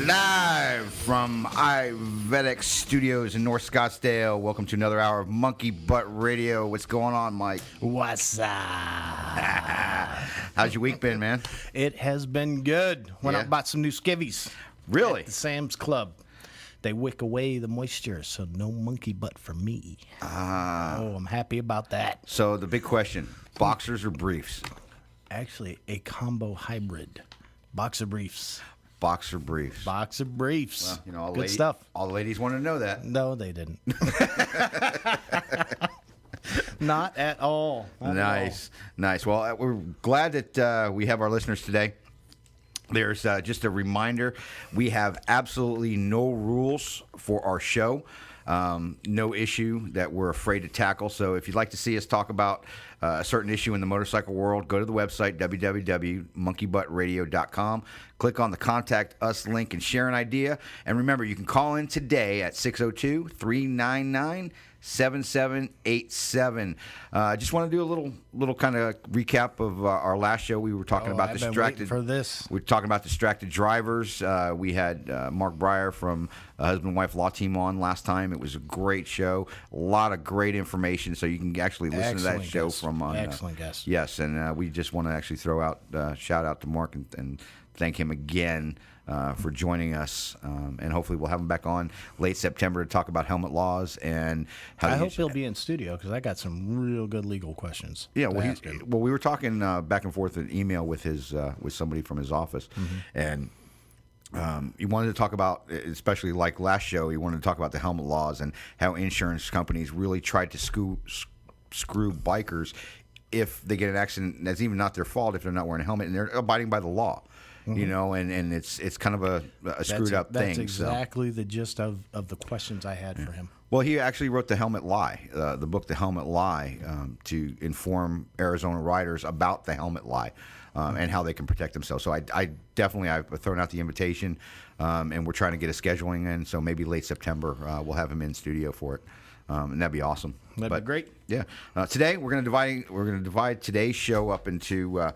Live from iVEDX Studios in North Scottsdale. Welcome to another hour of Monkey Butt Radio. What's going on, Mike? What's up? How's your week been, man? It has been good. Went out and bought some new skivvies. Really? At the Sam's Club. They wick away the moisture, so no monkey butt for me. Oh, I'm happy about that. So the big question, boxers or briefs? Actually, a combo hybrid. Boxer briefs. Boxer briefs. Boxer briefs. Well, you know, good stuff. All the ladies wanted to know that. No, they didn't. Not at all. Not Nice. Well, we're glad that we have our listeners today. There's just a reminder, we have absolutely no rules for our show, no issue that we're afraid to tackle. So if you'd like to see us talk about a certain issue in the motorcycle world, go to the website, www.monkeybuttradio.com. Click on the Contact Us link and share an idea. And remember, you can call in today at 602-399-7787. Just want to do a little kind of recap of our last show. We were talking about I've distracted. been waiting for this. We were talking about distracted drivers. We had Mark Breyer from Husband Wife Law Team on last time. It was a great show. A lot of great information, so you can actually listen to that show from on. Excellent guest. Yes, and we just want to actually throw out shout out to Mark and thank him again for joining us, and hopefully we'll have him back on late September to talk about helmet laws and how. I hope he'll be in studio because I got some real good legal questions. Yeah, well, we were talking back and forth in email with his with somebody from his office, and he wanted to talk about, especially like last show, he wanted to talk about the helmet laws and how insurance companies really tried to screw bikers if they get an accident that's even not their fault if they're not wearing a helmet and they're abiding by the law. You know, and it's kind of a screwed up thing. That's exactly the gist of the questions I had for him. Well, he actually wrote The Helmet Lie, the book The Helmet Lie, to inform Arizona riders about the helmet lie and how they can protect themselves. So I definitely, I've thrown out the invitation, and we're trying to get a scheduling in. So maybe late September we'll have him in studio for it. And that'd be awesome. That'd be great. Yeah. Today we're going to divide today's show up into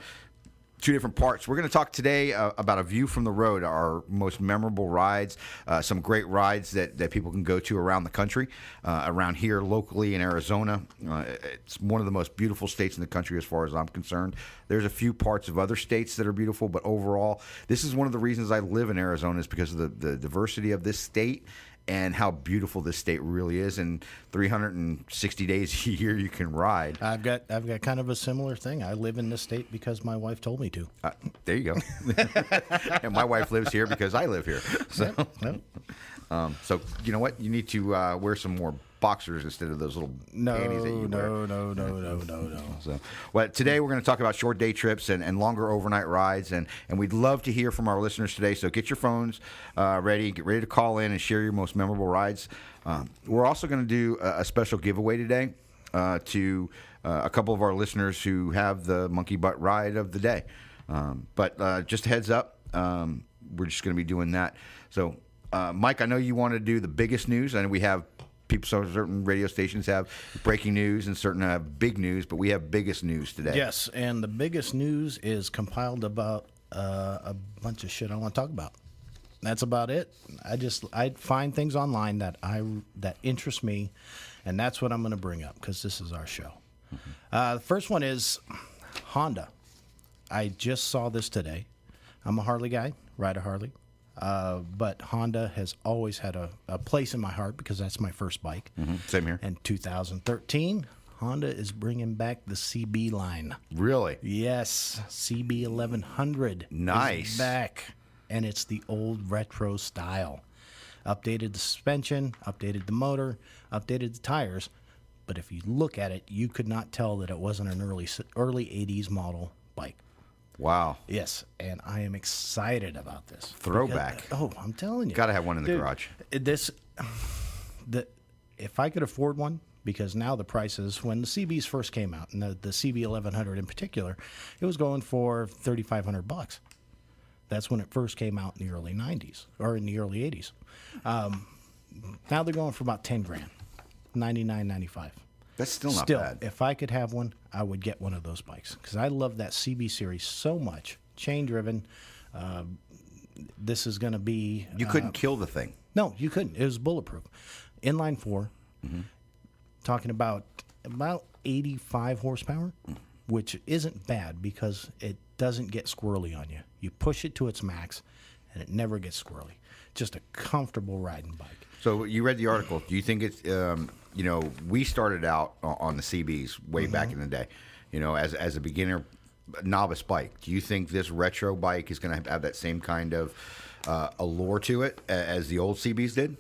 two different parts. We're going to talk today about a view from the road, our most memorable rides, some great rides that people can go to around the country, around here locally in Arizona. It's one of the most beautiful states in the country as far as I'm concerned. There's a few parts of other states that are beautiful, but overall, this is one of the reasons I live in Arizona is because of the diversity of this state and how beautiful this state really is. And 360 days a year you can ride. I've got kind of a similar thing. I live in this state because my wife told me to. There you go. And my wife lives here because I live here. So, so you know what? You need to wear some more boxers instead of those little panties that you wear. No. So, well, today we're going to talk about short day trips and longer overnight rides, and we'd love to hear from our listeners today. So get your phones ready, get ready to call in and share your most memorable rides. We're also going to do a special giveaway today to a couple of our listeners who have the monkey butt ride of the day. But just a heads up, we're just going to be doing that. So, Mike, I know you want to do the biggest news, and we have certain radio stations have breaking news and certain have big news, but we have biggest news today. Yes, and the biggest news is compiled about a bunch of shit I want to talk about. That's about it. I find things online that interest me, and that's what I'm going to bring up because this is our show. The first one is Honda. I just saw this today. I'm a Harley guy, ride a Harley. But Honda has always had a place in my heart because that's my first bike. Same here. In 2013, Honda is bringing back the CB line. Really? Yes, CB 1100 Nice. is back, and it's the old retro style. Updated the suspension, updated the motor, updated the tires. But if you look at it, you could not tell that it wasn't an early 80s model bike. Wow. Yes, and I am excited about this. Throwback. Because, I'm telling you. Got to have one in the garage. If I could afford one, because now the prices, when the CBs first came out, and the CB 1100 in particular, it was going for $3,500. That's when it first came out in the early 90s, or in the early 80s. Now they're going for about 10 grand, $99.95. That's still not bad. If I could have one, I would get one of those bikes because I love that CB series so much. Chain driven, this is going to be. You couldn't kill the thing. No, you couldn't. It was bulletproof. Inline 4, talking about 85 horsepower, which isn't bad because it doesn't get squirrely on you. You push it to its max, and it never gets squirrely. Just a comfortable riding bike. So you read the article. Do you think it's, we started out on the CBs way back in the day, as a beginner novice bike. Do you think this retro bike is going to have that same kind of allure to it as the old CBs did?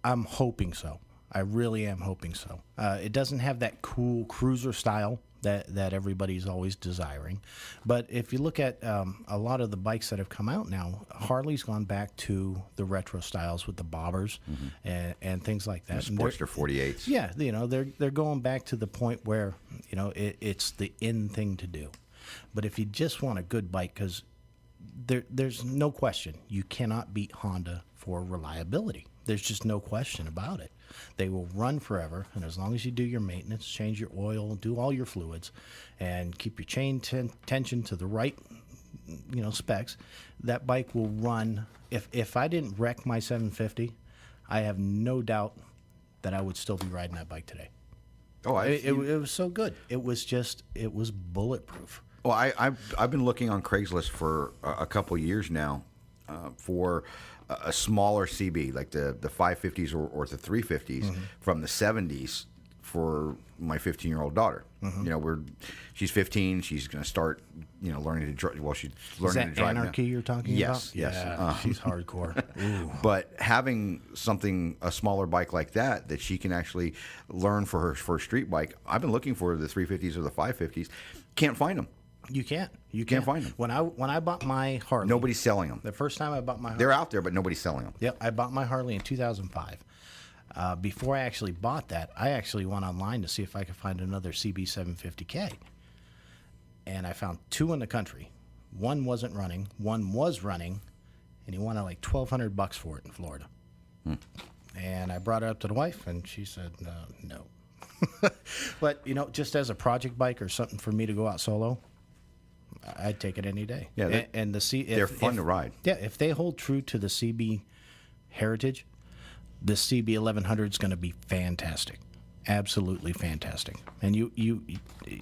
I'm hoping so. I really am hoping so. It doesn't have that cool cruiser style that everybody's always desiring. But if you look at a lot of the bikes that have come out now, Harley's gone back to the retro styles with the bobbers and things like that. The Sportster 48s. Yeah, they're going back to the point where it's the in thing to do. But if you just want a good bike, because there's no question you cannot beat Honda for reliability. There's just no question about it. They will run forever, and as long as you do your maintenance, change your oil, do all your fluids, and keep your chain tension to the right, specs, that bike will run. If I didn't wreck my 750, I have no doubt that I would still be riding that bike today. Oh, it was so good. It was bulletproof. Well, I've been looking on Craigslist for a couple years now for a smaller CB, like the 550s or the 350s from the 70s for my 15-year-old daughter. She's 15. She's going to start, learning to drive. Well, she's learning to drive. Anarchy now. you're talking Yes, about? yes. Yeah, she's hardcore. Ooh. But having a smaller bike like that she can actually learn for her first street bike. I've been looking for the 350s or the 550s. Can't find them. You can't. You can't find them. When I bought my Harley, nobody's selling them. The first time I bought my Harley, they're out there, but nobody's selling them. Yep, I bought my Harley in 2005. Before I actually bought that, I actually went online to see if I could find another CB750K, and I found two in the country. One wasn't running. One was running, and he wanted like $1,200 for it in Florida. And I brought it up to the wife, and she said no. But just as a project bike or something for me to go out solo, I'd take it any day. Yeah, and they're fun to ride. Yeah, if they hold true to the CB heritage, the CB 1100 is going to be fantastic, absolutely fantastic. And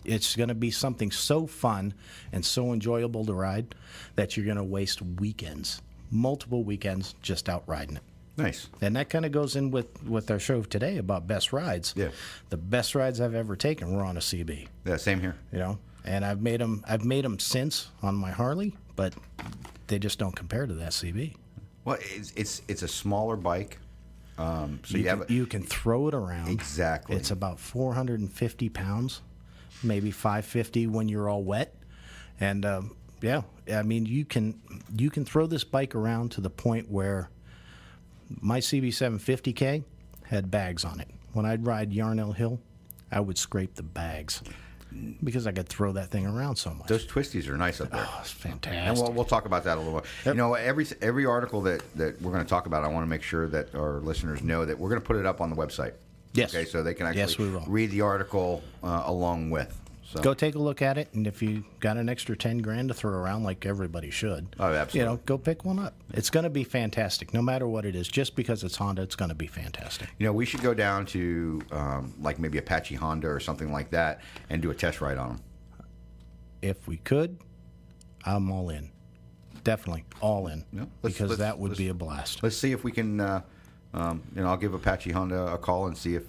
it's going to be something so fun and so enjoyable to ride that you're going to waste weekends, multiple weekends, just out riding it. Nice. And that kind of goes in with our show today about best rides. Yeah. The best rides I've ever taken were on a CB. Yeah, same here. And I've made them since on my Harley, but they just don't compare to that CB. Well, it's a smaller bike, so you can throw it around. Exactly. It's about 450 pounds, maybe 550 when you're all wet, and you can throw this bike around to the point where my CB750K had bags on it. When I'd ride Yarnell Hill, I would scrape the bags because I could throw that thing around so much. Those twisties are nice up there. Oh, it's fantastic. And we'll talk about that a little bit. Yep. Every article that we're going to talk about, I want to make sure that our listeners know that we're going to put it up on the website. Yes. Okay, so they can actually read the article along with. So. Go take a look at it, and if you got an extra $10,000 to throw around, like everybody should, absolutely, go pick one up. It's going to be fantastic, no matter what it is. Just because it's Honda, it's going to be fantastic. We should go down to like maybe Apache Honda or something like that, and do a test ride on them. If we could, I'm all in. Definitely all in, because that would be a blast. Let's see if we can. I'll give Apache Honda a call and see if.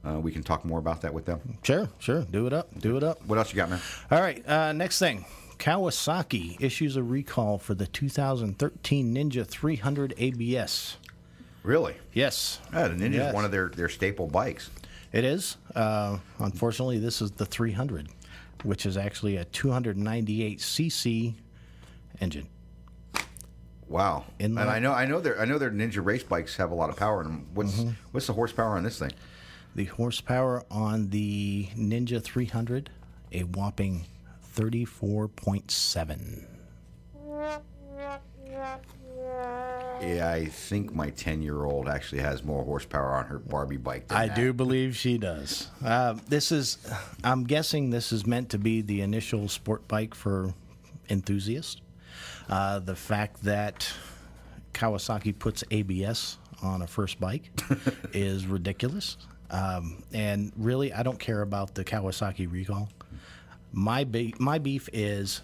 We can talk more about that with them. Sure. Do it up. What else you got, man? All right. Next thing. Kawasaki issues a recall for the 2013 Ninja 300 ABS. Really? Yes. Yeah, the Ninja is one of their staple bikes. It is. Unfortunately, this is the 300, which is actually a 298cc engine. Wow. And I know their Ninja race bikes have a lot of power in them. What's the horsepower on this thing? The horsepower on the Ninja 300, a whopping 34.7. Yeah, I think my 10-year-old actually has more horsepower on her Barbie bike than I that. do believe she does. I'm guessing this is meant to be the initial sport bike for enthusiasts. The fact that Kawasaki puts ABS on a first bike is ridiculous. And really, I don't care about the Kawasaki recall. My beef is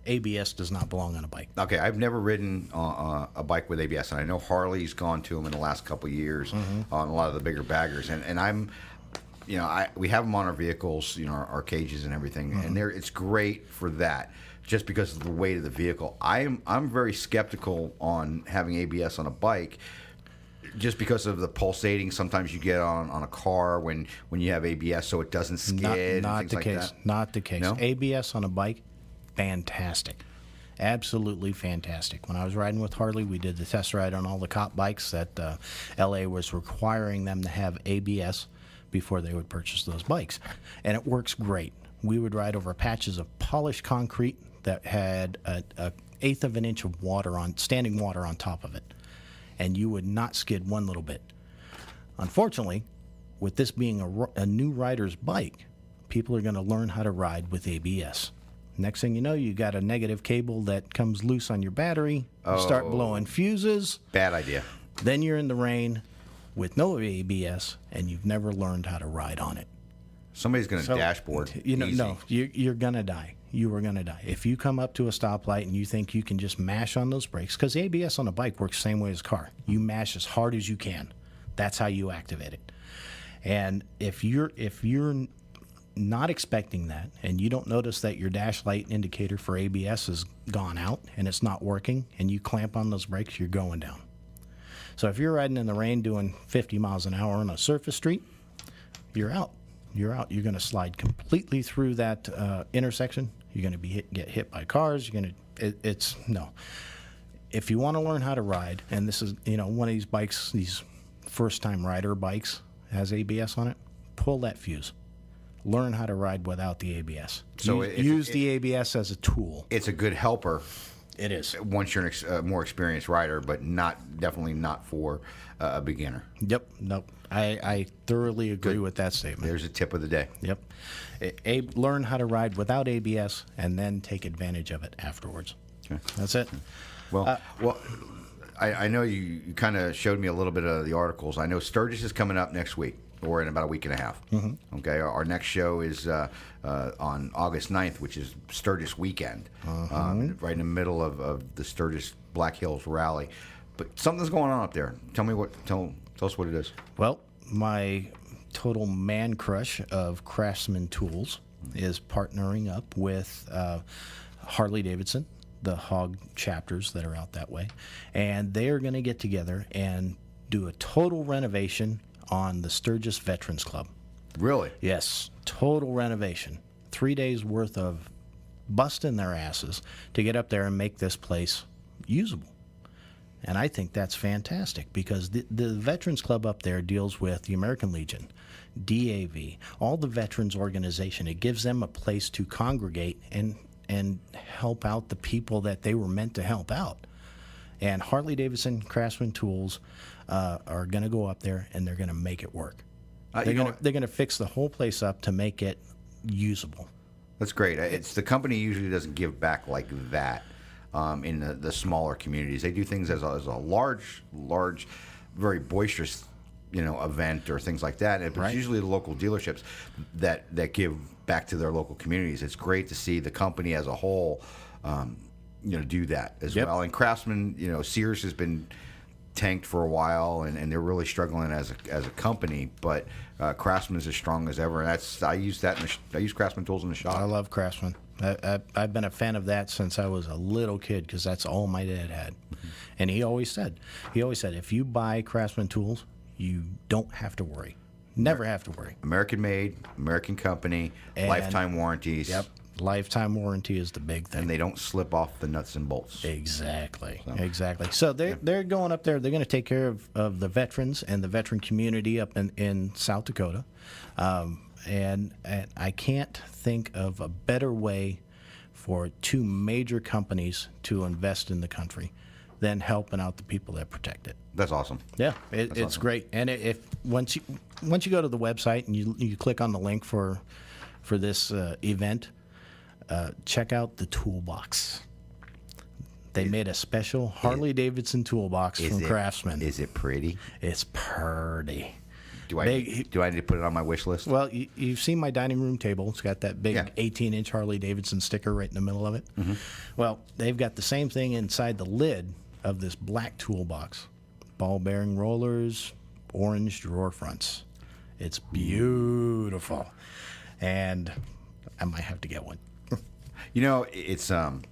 ABS does not belong on a bike. Okay, I've never ridden a bike with ABS, and I know Harley's gone to them in the last couple of years on a lot of the bigger baggers, and I'm, we have them on our vehicles, our cages and everything, and it's great for that, just because of the weight of the vehicle. I'm very skeptical on having ABS on a bike, just because of the pulsating sometimes you get on a car when you have ABS, so it doesn't skid. Not and the things case. like that. Not the case. No? ABS on a bike, fantastic. Absolutely fantastic. When I was riding with Harley, we did the test ride on all the cop bikes that LA was requiring them to have ABS before they would purchase those bikes. And it works great. We would ride over patches of polished concrete that had an eighth of an inch of standing water on top of it. And you would not skid one little bit. Unfortunately, with this being a new rider's bike, people are going to learn how to ride with ABS. Next thing you know, you got a negative cable that comes loose on your battery. You start blowing fuses. Bad idea. Then you're in the rain with no ABS, and you've never learned how to ride on it. Somebody's going to dashboard. Easy. No, you're going to die. You are going to die. If you come up to a stoplight and you think you can just mash on those brakes, because ABS on a bike works the same way as a car. You mash as hard as you can. That's how you activate it. And if you're not expecting that, and you don't notice that your dash light indicator for ABS has gone out and it's not working, and you clamp on those brakes, you're going down. So if you're riding in the rain doing 50 miles an hour on a surface street, you're out. You're out. You're going to slide completely through that intersection. You're going to get hit by cars. No. If you want to learn how to ride, and this is one of these bikes, these first-time rider bikes has ABS on it, pull that fuse. Learn how to ride without the ABS. So use the ABS as a tool. It's a good helper. It is. Once you're a more experienced rider, but definitely not for a beginner. Yep. Nope. I thoroughly agree with that statement. There's a tip of the day. Yep. Learn how to ride without ABS, and then take advantage of it afterwards. Okay. That's it. Well, I know you kind of showed me a little bit of the articles. I know Sturgis is coming up next week, or in about a week and a half. Okay, our next show is on August 9th, which is Sturgis weekend, right in the middle of the Sturgis Black Hills Rally. But something's going on up there. Tell us what it is. Well, my total man crush of Craftsman Tools is partnering up with Harley-Davidson, the hog chapters that are out that way, and they are going to get together and do a total renovation on the Sturgis Veterans Club. Really? Yes, total renovation. 3 days worth of busting their asses to get up there and make this place usable. And I think that's fantastic, because the Veterans Club up there deals with the American Legion, DAV, all the veterans organization. It gives them a place to congregate and help out the people that they were meant to help out. And Harley-Davidson Craftsman Tools are going to go up there, and they're going to make it work. They're going to fix the whole place up to make it usable. That's great. It's the company usually doesn't give back like that in the smaller communities. They do things as a large, very boisterous, event or things like that. But it's usually the local dealerships that give back to their local communities. It's great to see the company as a whole, do that as well. And Craftsman, Sears has been tanked for a while, and they're really struggling as a company. But Craftsman is as strong as ever, and I use Craftsman tools in the shop. I love Craftsman. I've been a fan of that since I was a little kid, because that's all my dad had. And he always said, if you buy Craftsman tools, you don't have to worry. Never have to worry. American made, American company, lifetime warranties. Yep. Lifetime warranty is the big thing. And they don't slip off the nuts and bolts. Exactly. So they're going up there. They're going to take care of the veterans and the veteran community up in South Dakota. And I can't think of a better way for two major companies to invest in the country than helping out the people that protect it. That's awesome. Yeah, it's awesome. Great. And if once you go to the website and you click on the link for this event, check out the toolbox. They made a special Harley-Davidson toolbox from Craftsman. Is it pretty? It's pretty. Do I need to put it on my wish list? Well, you've seen my dining room table. It's got that big 18-inch Harley-Davidson sticker right in the middle of it. Mm-hmm. Well, they've got the same thing inside the lid of this black toolbox. Ball bearing rollers, orange drawer fronts. It's beautiful. And I might have to get one. You know, it's Annie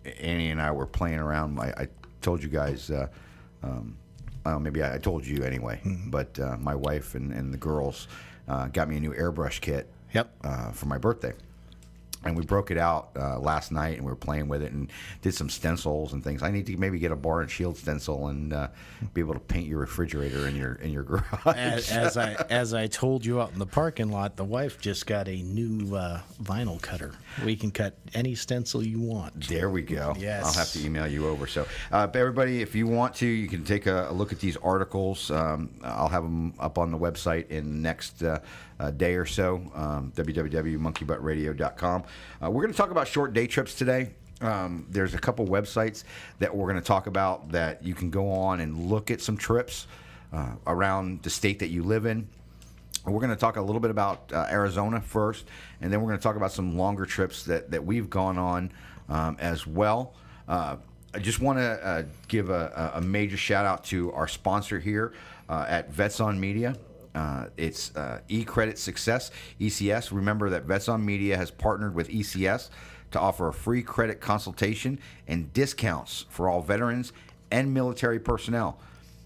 and I were playing around. I told you guys, maybe I told you anyway, but my wife and the girls got me a new airbrush kit for my birthday. And we broke it out last night, and we were playing with it and did some stencils and things. I need to maybe get a bar and shield stencil and be able to paint your refrigerator in your garage. As I told you out in the parking lot, the wife just got a new vinyl cutter. We can cut any stencil you want. There we go. Yes. I'll have to email you over. So, everybody, if you want to, you can take a look at these articles. I'll have them up on the website in the next day or so, www.monkeybuttradio.com. We're going to talk about short day trips today. There's a couple websites that we're going to talk about that you can go on and look at some trips around the state that you live in. We're going to talk a little bit about Arizona first, and then we're going to talk about some longer trips that we've gone on as well. I just want to give a major shout out to our sponsor here at Vets on Media. It's eCredit Success, ECS. Remember that Vets on Media has partnered with ECS to offer a free credit consultation and discounts for all veterans and military personnel.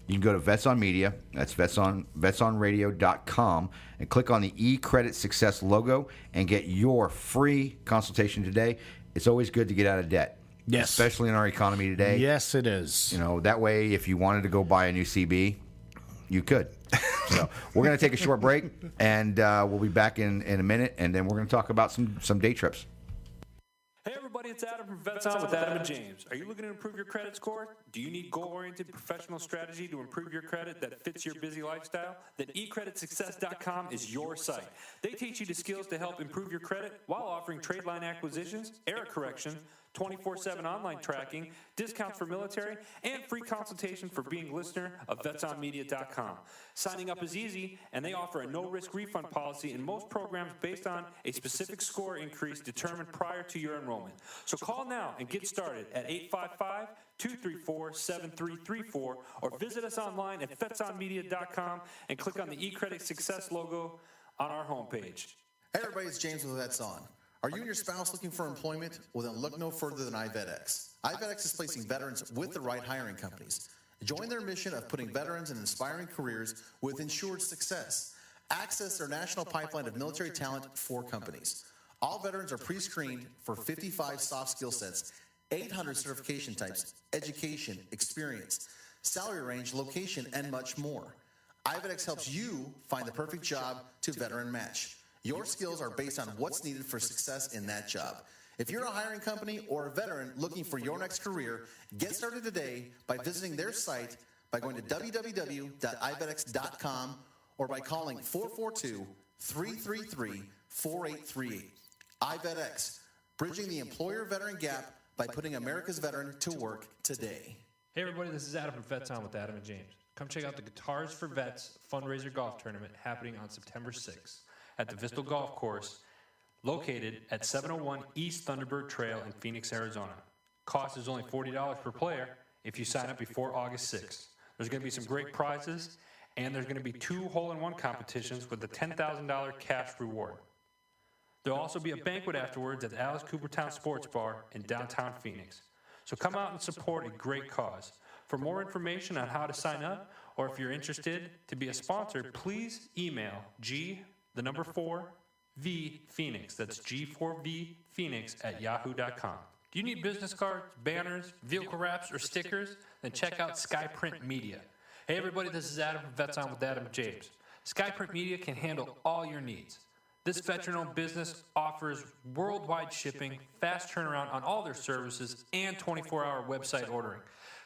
You can go to Vets on Media, that's vetsonradio.com, and click on the eCredit Success logo and get your free consultation today. It's always good to get out of debt. Yes. Especially in our economy today. Yes, it is. You know, that way if you wanted to go buy a new CB, you could. So we're going to take a short break, and we'll be back in a minute, and then we're going to talk about some day trips. Hey everybody, it's Adam from Vets On with Adam and James. Are you looking to improve your credit score? Do you need goal-oriented professional strategy to improve your credit that fits your busy lifestyle? Then eCreditSuccess.com is your site. They teach you the skills to help improve your credit while offering trade line acquisitions, error correction, 24/7 online tracking, discounts for military, and free consultation for being a listener of VetsOnMedia.com. Signing up is easy, and they offer a no-risk refund policy in most programs based on a specific score increase determined prior to your enrollment. So call now and get started at 855-234-7334 or visit us online at VetsOnMedia.com and click on the eCredit Success logo on our homepage. Hey everybody, it's James with Vets On. Are you and your spouse looking for employment? Well, then look no further than iVetX. iVetX is placing veterans with the right hiring companies. Join their mission of putting veterans in inspiring careers with ensured success. Access their national pipeline of military talent for companies. All veterans are pre-screened for 55 soft skill sets, 800 certification types, education, experience, salary range, location, and much more. iVetX helps you find the perfect job to veteran match. Your skills are based on what's needed for success in that job. If you're a hiring company or a veteran looking for your next career, get started today by visiting their site by going to www.ivetx.com or by calling 442-333-4838. iVetX, bridging the employer-veteran gap by putting America's veteran to work today. Hey everybody, this is Adam from Vets On with Adam and James. Come check out the Guitars for Vets fundraiser golf tournament happening on September 6th at the Vistal Golf Course, located at 701 East Thunderbird Trail in Phoenix, Arizona. Cost is only $40 per player if you sign up before August 6th. There's going to be some great prizes, and there's going to be 2 hole-in-one competitions with a $10,000 cash reward. There'll also be a banquet afterwards at the Alice Coopertown Sports Bar in downtown Phoenix. So come out and support a great cause. For more information on how to sign up, or if you're interested to be a sponsor, please email G4VPhoenix. That's G4VPhoenix@yahoo.com. Do you need business cards, banners, vehicle wraps, or stickers? Then check out Skyprint Media. Hey everybody, this is Adam from Vets On with Adam and James. Skyprint Media can handle all your needs. This veteran-owned business offers worldwide shipping, fast turnaround on all their services, and 24-hour website ordering.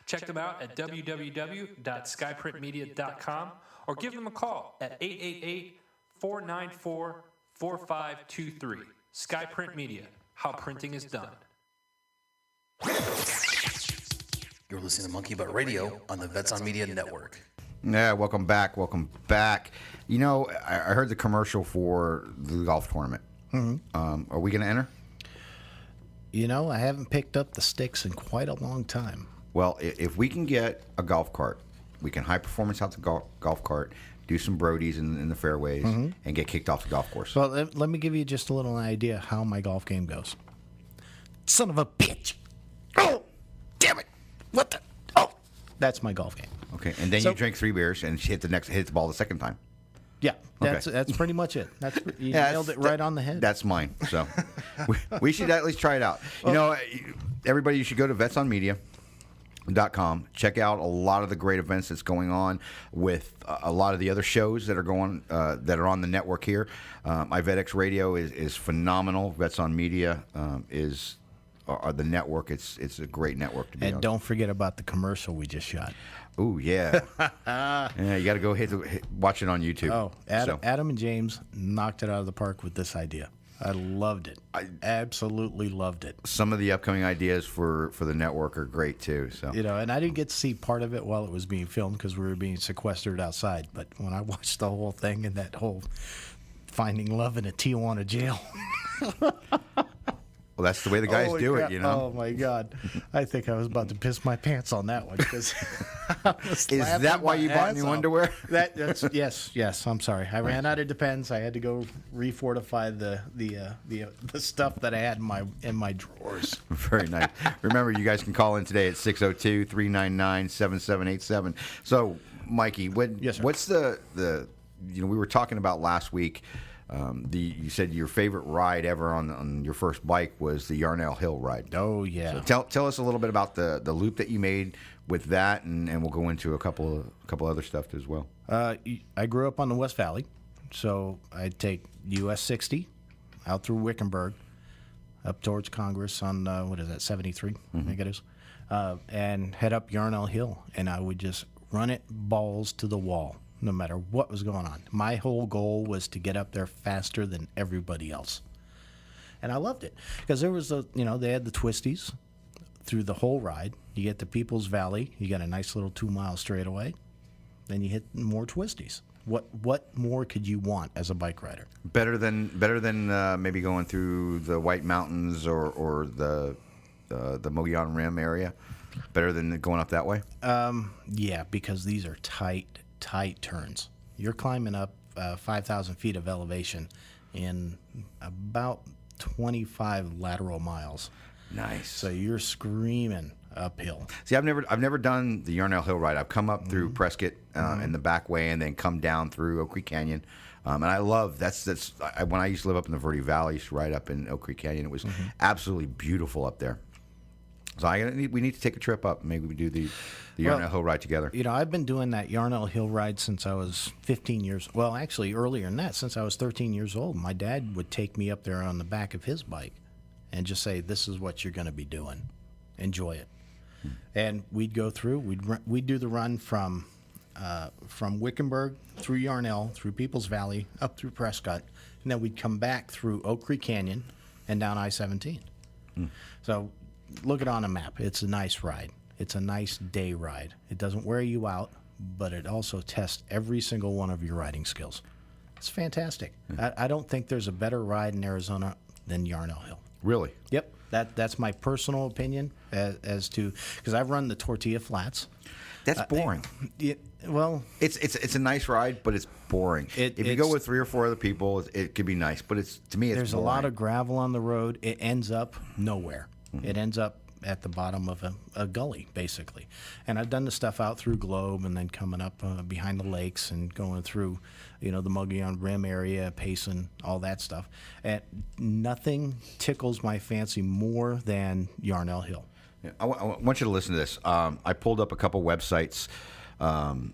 Check them out at www.skyprintmedia.com or give them a call at 888-494-4523. 4523. Skyprint Media, how printing is done. You're listening to Monkey Butt Radio on the Vets on Media Network. Yeah, welcome back. Welcome back. You know, I heard the commercial for the golf tournament. Mm-hmm. Are we going to enter? You know, I haven't picked up the sticks in quite a long time. Well, if we can get a golf cart, we can high performance out the golf cart, do some Brodies in the fairways, and get kicked off the golf course. Well, let me give you just a little idea how my golf game goes. Son of a bitch. Oh, damn it. What the? Oh, that's my golf game. Okay, and then you drink 3 beers and hit the ball the second time. Yeah, that's Okay. that's pretty much it. You nailed it right on the head. That's mine. So we should at least try it out. You know, everybody, you should go to vetsonmedia.com. Check out a lot of the great events that's going on with a lot of the other shows that are going that are on the network here. iVetX Radio is phenomenal. Vets on Media is the network. It's a great network to be And on. don't forget about the commercial we just shot. Ooh, yeah. Yeah, you got to go watch it on YouTube. Oh, So, Adam and James knocked it out of the park with this idea. I loved it. I absolutely loved it. some of the upcoming ideas for the network are great too. So You know, and I didn't get to see part of it while it was being filmed because we were being sequestered outside. But when I watched the whole thing and that whole finding love in a Tijuana jail. well, that's the way the guys Holy do crap. it, you know. Oh my God, I think I was about to piss my pants on that one because Is that why you bought new underwear? That's yes. I'm sorry. I ran out of Depends. I had to go refortify the stuff that I had in my drawers. Very nice. Remember, you guys can call in today at 602-399-7787. So, Mikey, Yes, sir. what's the we were talking about last week. You said your favorite ride ever on your first bike was the Yarnell Hill ride. Oh yeah. So tell us a little bit about the loop that you made with that, and we'll go into a couple other stuff as well. I grew up on the West Valley, so I'd take US 60 out through Wickenburg, up towards Congress on 73, I think it is, and head up Yarnell Hill, and I would just run it balls to the wall, no matter what was going on. My whole goal was to get up there faster than everybody else, and I loved it because there was they had the twisties through the whole ride. You get to Peoples Valley, you got a nice little 2-mile straightaway. Then you hit more twisties. What more could you want as a bike rider? Better than maybe going through the White Mountains or the Mogollon Rim area. Better than going up that way. Yeah, because these are tight turns. You're climbing up 5,000 feet of elevation in about 25 lateral miles. Nice. So you're screaming uphill. See, I've never done the Yarnell Hill ride. I've come up through Prescott in the back way, and then come down through Oak Creek Canyon. And I love when I used to live up in the Verde Valley, I used to ride up in Oak Creek Canyon. It was absolutely beautiful up there. So we need to take a trip up. Maybe we do the Yarnell Hill ride together. You know, I've been doing that Yarnell Hill ride since I was 15 years. Well, actually, earlier than that, since I was 13 years old. My dad would take me up there on the back of his bike and just say, "This is what you're going to be doing. Enjoy it." And we'd go through. We'd do the run from Wickenburg through Yarnell, through Peoples Valley, up through Prescott, and then we'd come back through Oak Creek Canyon and down I-17. So look it on a map. It's a nice ride. It's a nice day ride. It doesn't wear you out, but it also tests every single one of your riding skills. It's fantastic. I don't think there's a better ride in Arizona than Yarnell Hill. Really? Yep, that's my personal opinion as to, because I've run the Tortilla Flats. That's boring. Well, It's a nice ride, but it's boring. If you go with 3 or 4 other people, it could be nice. But to me, it's there's boring. a lot of gravel on the road. It ends up nowhere. It ends up at the bottom of a gully, basically. And I've done the stuff out through Globe and then coming up behind the lakes and going through, the Mogollon Rim area, Payson, all that stuff. And nothing tickles my fancy more than Yarnell Hill. Yeah, I want you to listen to this. I pulled up a couple websites, and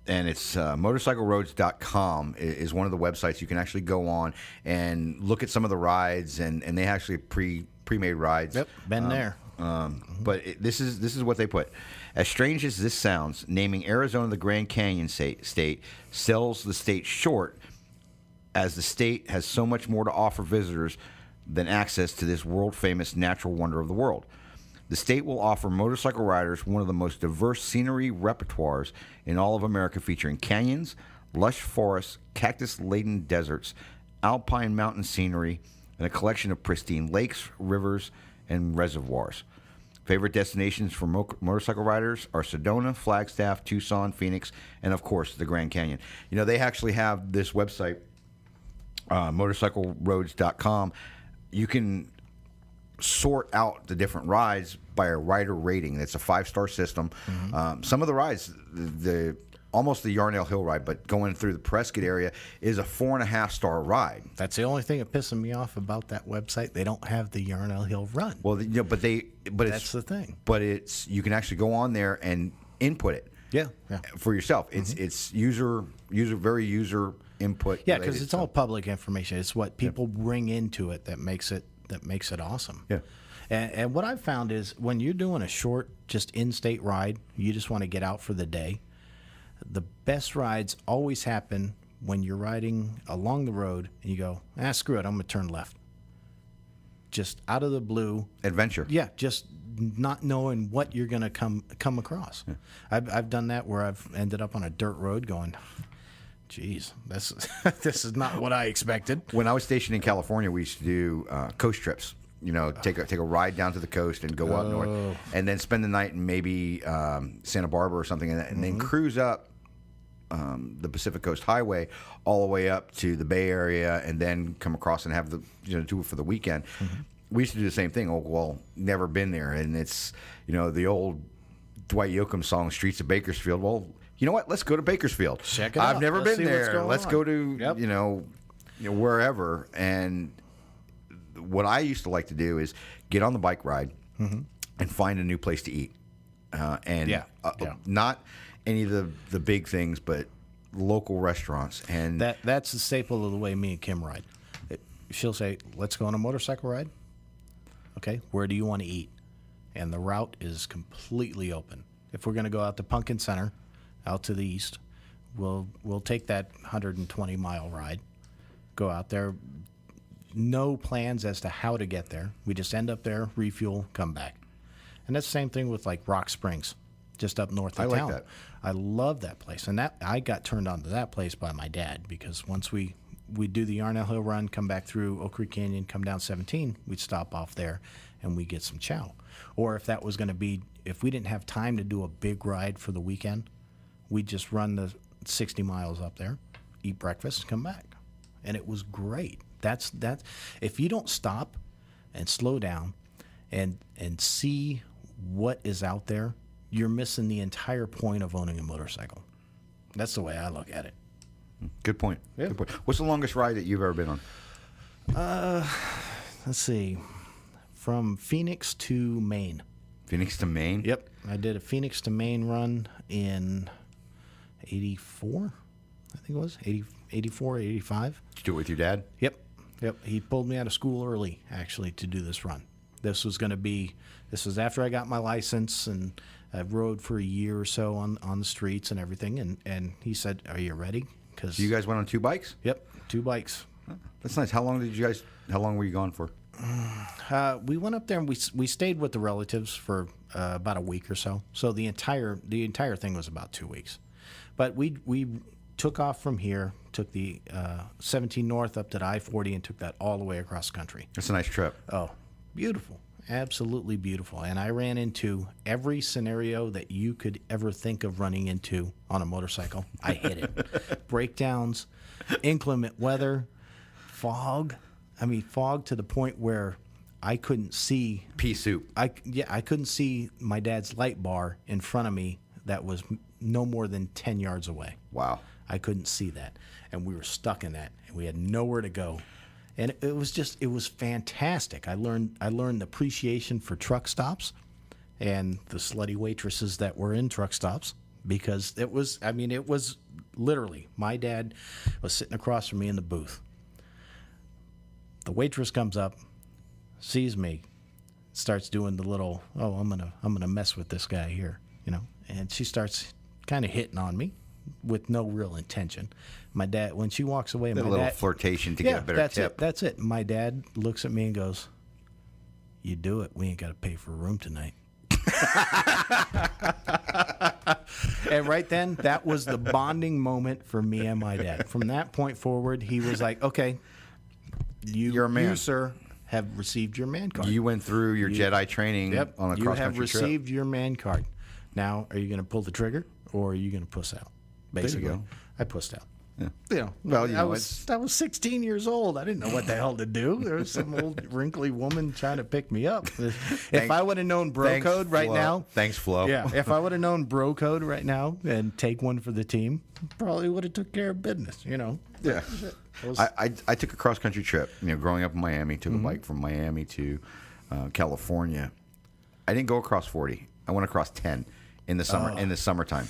it's motorcycleroads.com is one of the websites you can actually go on and look at some of the rides, and they actually pre-made rides. Yep, been there. But this is what they put. As strange as this sounds, naming Arizona the Grand Canyon state sells the state short, as the state has so much more to offer visitors than access to this world-famous natural wonder of the world. The state will offer motorcycle riders one of the most diverse scenery repertoires in all of America, featuring canyons, lush forests, cactus-laden deserts, alpine mountain scenery, and a collection of pristine lakes, rivers, and reservoirs. Favorite destinations for motorcycle riders are Sedona, Flagstaff, Tucson, Phoenix, and of course the Grand Canyon. You know, they actually have this website, motorcycleroads.com. You can sort out the different rides by a rider rating. It's a 5-star system. Some of the rides, almost the Yarnell Hill ride, but going through the Prescott area, is a 4.5-star ride. That's the only thing that pisses me off about that website. They don't have the Yarnell Hill run. Well, you know, but that's the thing. But you can actually go on there and input it. Yeah. For yourself. It's very user input. Yeah, because it's all public information. It's what people bring into it that makes it awesome. Yeah. And what I've found is when you're doing a short, just in-state ride, you just want to get out for the day. The best rides always happen when you're riding along the road and you go, screw it, I'm going to turn left. Just out of the blue. Adventure. Yeah, just not knowing what you're going to come across. Yeah. I've done that where I've ended up on a dirt road going, geez, this is not what I expected. When I was stationed in California, we used to do coast trips. You know, take a ride down to the coast and go up north, and then spend the night in maybe Santa Barbara or something, and then cruise up the Pacific Coast Highway all the way up to the Bay Area, and then come across and have do it for the weekend. We used to do the same thing. Oh, well, never been there, and it's the old Dwight Yoakam song, "Streets of Bakersfield." Well, you know what? Let's go to Bakersfield. Check it out. I've never been there. Let's go to Yep. wherever. And what I used to like to do is get on the bike ride and find a new place to eat. Not any of the big things, but local restaurants. And that's the staple of the way me and Kim ride. She'll say, let's go on a motorcycle ride. Okay, where do you want to eat? And the route is completely open. If we're going to go out to Pumpkin Center, out to the east, we'll take that 120-mile ride, go out there. No plans as to how to get there. We just end up there, refuel, come back. And that's the same thing with like Rock Springs, just up north of town. I like that. I love that place. And that I got turned on to that place by my dad, because once we do the Yarnell Hill run, come back through Oak Creek Canyon, come down 17, we'd stop off there and we get some chow. Or if that was going to be, if we didn't have time to do a big ride for the weekend, we'd just run the 60 miles up there, eat breakfast, come back. And it was great. That's if you don't stop and slow down and see what is out there, you're missing the entire point of owning a motorcycle. That's the way I look at it. Good point. Yeah. Good point. What's the longest ride that you've ever been on? Let's see. From Phoenix to Maine. Phoenix to Maine? Yep. I did a Phoenix to Maine run in 84, I think it was, 84, 85. Did you do it with your dad? Yep. He pulled me out of school early, actually, to do this run. This was after I got my license, and I rode for a year or so on the streets and everything, and he said, are you ready? So you guys went on 2 bikes? Yep, 2 bikes. That's nice. How long were you gone for? We went up there and we stayed with the relatives for about a week or so. So the entire thing was about 2 weeks. But we took off from here, took the 17 north up to the I-40, and took that all the way across the country. That's a nice trip. Oh, beautiful. Absolutely beautiful. And I ran into every scenario that you could ever think of running into on a motorcycle. I hit it. Breakdowns, inclement weather, fog. I mean, fog to the point where I couldn't see. Pea soup. I couldn't see my dad's light bar in front of me that was no more than 10 yards away. Wow. I couldn't see that. And we were stuck in that. And we had nowhere to go. And it was fantastic. I learned the appreciation for truck stops and the slutty waitresses that were in truck stops, because it was literally, my dad was sitting across from me in the booth. The waitress comes up, sees me, starts doing the little, I'm gonna mess with this guy here, and she starts kind of hitting on me with no real intention. My dad, when she walks away, A little flirtation to get a better tip. That's it. My dad looks at me and goes, You do it. We ain't got to pay for a room tonight. And right then, that was the bonding moment for me and my dad. From that point forward, he was like, okay, You're a man. you, sir, have received your man card. You went through your Jedi training Yep. on a You cross have country trip. received your man card. Now, are you going to pull the trigger or are you going to puss out? Basically, go. I pussed out. Yeah. You know, Well, you I know, was 16 years old. I didn't know what the hell to do. There was some old wrinkly woman trying to pick me up. If I would have known bro Thanks, code right Flo. now, Thanks, Flo. yeah. If I would have known bro code right now and take one for the team, probably would have took care of business. You know. Yeah. I took a cross country trip. Growing up in Miami, took Mm-hmm. a bike from Miami to California. I didn't go across 40. I went across 10 in the summer. Oh. In the summertime,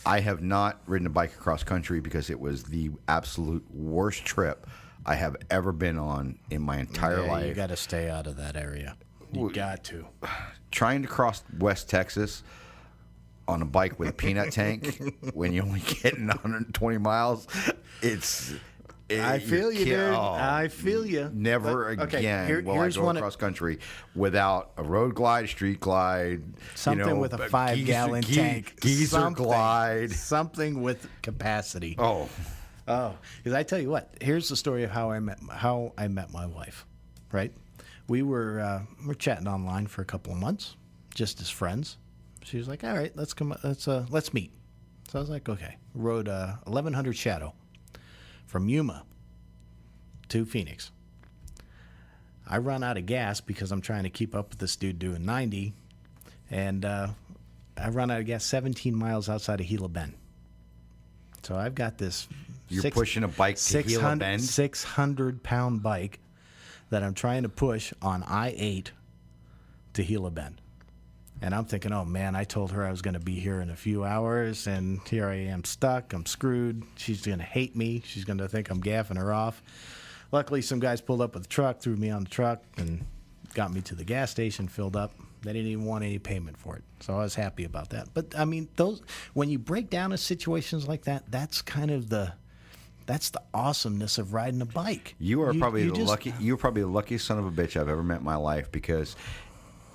I have not ridden a bike across country because it was the absolute worst trip I have ever been on in my entire Yeah, life. you got to stay out of that area. You got to. Trying to cross West Texas on a bike with a peanut tank when you're only getting 120 miles, I feel you, dude. I feel you. Never But, okay, again will I here's go one across country without a road glide, a street glide, Something with a 5-gallon tank. geezer Something. glide. Something with capacity. Oh, Because I tell you what, here's the story of how I met my wife. Right, we're chatting online for a couple of months, just as friends. She was like, "All right, let's meet." So I was like, "Okay." Rode 1100 Shadow from Yuma to Phoenix. I run out of gas because I'm trying to keep up with this dude doing 90, and I run out of gas 17 miles outside of Gila Bend. So I've got this. You're pushing a bike to Gila Bend? 600-pound bike that I'm trying to push on I-8 to Gila Bend. And I'm thinking, oh, man, I told her I was going to be here in a few hours, and here I am stuck. I'm screwed. She's going to hate me. She's going to think I'm gaffing her off. Luckily, some guys pulled up with a truck, threw me on the truck, and got me to the gas station, filled up. They didn't even want any payment for it. So I was happy about that. But, I mean, when you break down in situations like that, that's kind of that's the awesomeness of riding a bike. you're probably the just- luckiest son of a bitch I've ever met in my life, because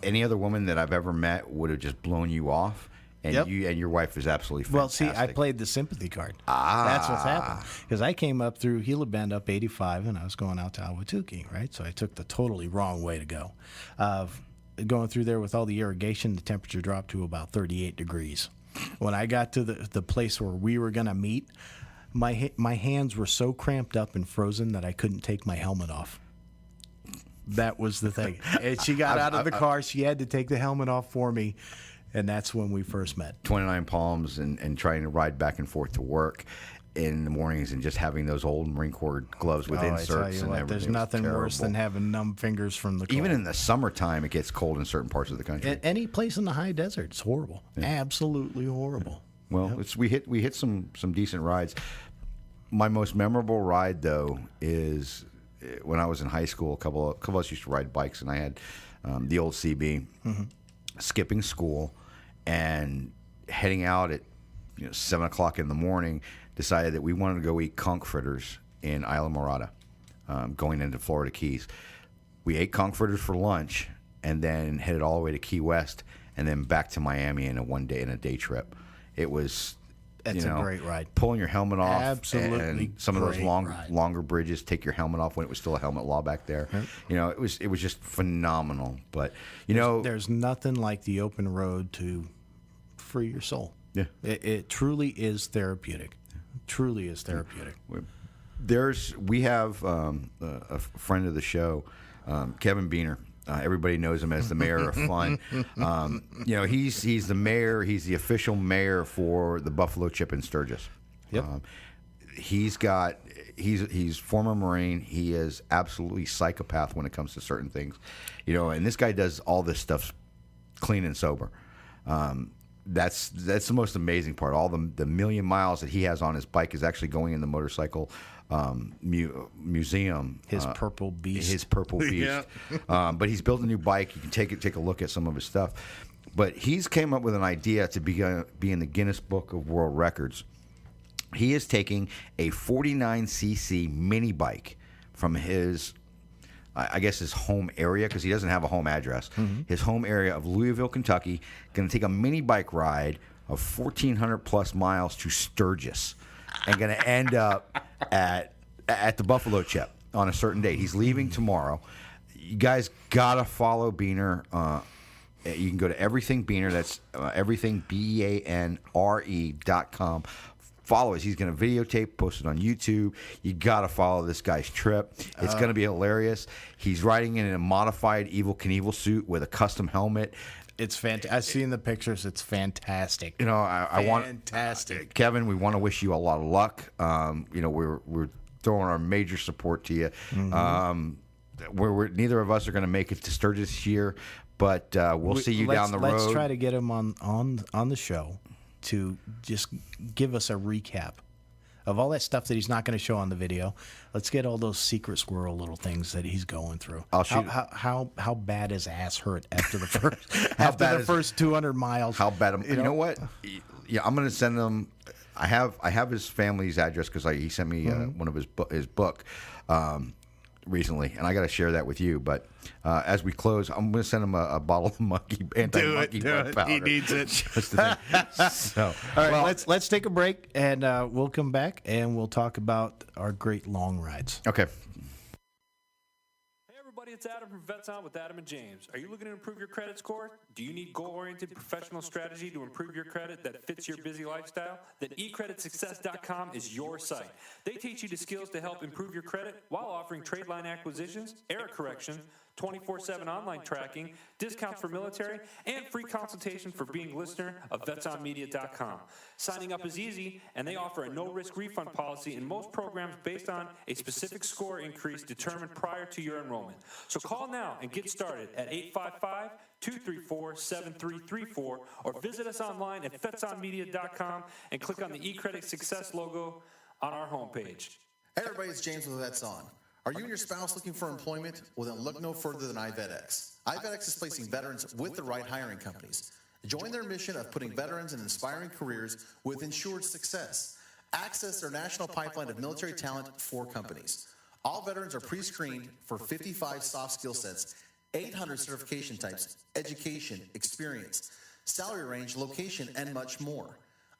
any other woman that I've ever met would have just blown you off, and Yep. you and your wife is absolutely Well, fantastic. see, I played the sympathy card. That's what's happened. Ah. Because I came up through Gila Bend up 85, and I was going out to Ahwatukee, right? So I took the totally wrong way to go. Going through there with all the irrigation, the temperature dropped to about 38 degrees. When I got to the place where we were going to meet, my hands were so cramped up and frozen that I couldn't take my helmet off. That was the thing. And she got out of the car. She had to take the helmet off for me, and that's when we first met. 29 Palms and trying to ride back and forth to work in the mornings and just having those old Marine Corps gloves with I inserts tell you and what, everything. there's It was nothing worse than terrible. having numb fingers from the cold. Even in the summertime, it gets cold in certain parts of the country. Any place in the high desert, it's horrible. Absolutely horrible. Well, we hit some decent rides. My most memorable ride, though, is when I was in high school. A couple of us used to ride bikes, and I had the old CB, skipping school and heading out at 7 o'clock in the morning. Decided that we wanted to go eat conch fritters in Isla Morada, going into Florida Keys. We ate conch fritters for lunch, and then headed all the way to Key West, and then back to Miami in a day trip. It was. That's a great ride. Pulling your helmet off. Absolutely And some of those great ride. longer bridges, take your helmet off when it was still a helmet law back there. It was just phenomenal. But, There's nothing like the open road to free your soul. Yeah. It truly is therapeutic. Truly is therapeutic. we have a friend of the show, Kevin Beener. Everybody knows him as the mayor of fun. He's the mayor. He's the official mayor for the Buffalo Chip in Sturgis. Yep. He's former Marine. He is absolutely psychopath when it comes to certain things, and this guy does all this stuff clean and sober. That's the most amazing part. All the million miles that he has on his bike is actually going in the motorcycle museum. His purple beast. His purple beast. But he's built a new bike. You can take a look at some of his stuff. But he's came up with an idea to be in the Guinness Book of World Records. He is taking a 49cc mini bike from his I guess his home area, because he doesn't have a home address. His home area of Louisville, Kentucky. Going to take a mini bike ride of 1,400 plus miles to Sturgis, and going to end up at the Buffalo Chip on a certain date. He's leaving tomorrow. You guys gotta follow Beaner. You can go to Everything Beaner. That's everything BEANRE.com. Follow us. He's going to videotape, post it on YouTube. You got to follow this guy's trip. It's going to be hilarious. He's riding in a modified Evel Knievel suit with a custom helmet. It's fantastic. I've seen the pictures. It's fantastic. You know, I want fantastic. Kevin, we want to wish you a lot of luck. You know, we're throwing our major support to you. We're neither of us are going to make it to Sturgis this year, but we'll see you down the road. Let's try to get him on the show to just give us a recap of all that stuff that he's not going to show on the video. Let's get all those secret squirrel little things that he's going through. I'll shoot. How bad his ass hurt after the first first 200 miles. How bad? You know what? Yeah, I'm going to send him. I have his family's address because he sent me one of his book recently, and I got to share that with you. But as we close, I'm going to send him a bottle of anti-monkey blood powder. He needs it. Just the thing. So, all right, let's take a break, and we'll come back and we'll talk about our great long rides. Okay. Hey everybody, it's Adam from Vets On with Adam and James. Are you looking to improve your credit score? Do you need goal-oriented professional strategy to improve your credit that fits your busy lifestyle? Then eCreditSuccess.com is your site. They teach you the skills to help improve your credit while offering trade line acquisitions, error correction, 24/7 online tracking, discounts for military, and free consultation for being a listener of VetsOnMedia.com. Signing up is easy, and they offer a no-risk refund policy in most programs based on a specific score increase determined prior to your enrollment. So call now and get started at 855-234-7334 or visit us online at VetsOnMedia.com and click on the eCredit Success logo on our homepage. Hey everybody, it's James with Vets On. Are you and your spouse looking for employment? Well, then look no further than iVetX. iVetX is placing veterans with the right hiring companies. Join their mission of putting veterans in inspiring careers with ensured success. Access their national pipeline of military talent for companies. All veterans are pre-screened for 55 soft skill sets, 800 certification types, education, experience, salary range, location, and much more.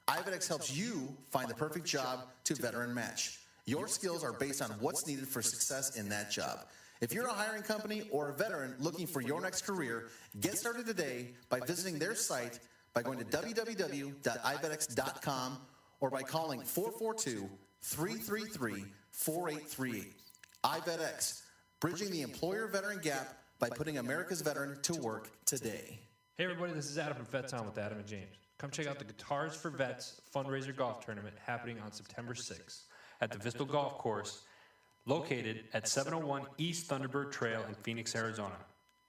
iVetX helps you find the perfect job to veteran match. Your skills are based on what's needed for success in that job. If you're a hiring company or a veteran looking for your next career, get started today by visiting their site by going to www.ivetx.com or by calling 442-333-4838. iVetX, bridging the employer-veteran gap by putting America's veteran to work today. Hey everybody, this is Adam from Vets On with Adam and James. Come check out the Guitars for Vets fundraiser golf tournament happening on September 6th at the Vistal Golf Course, located at 701 East Thunderbird Trail in Phoenix, Arizona.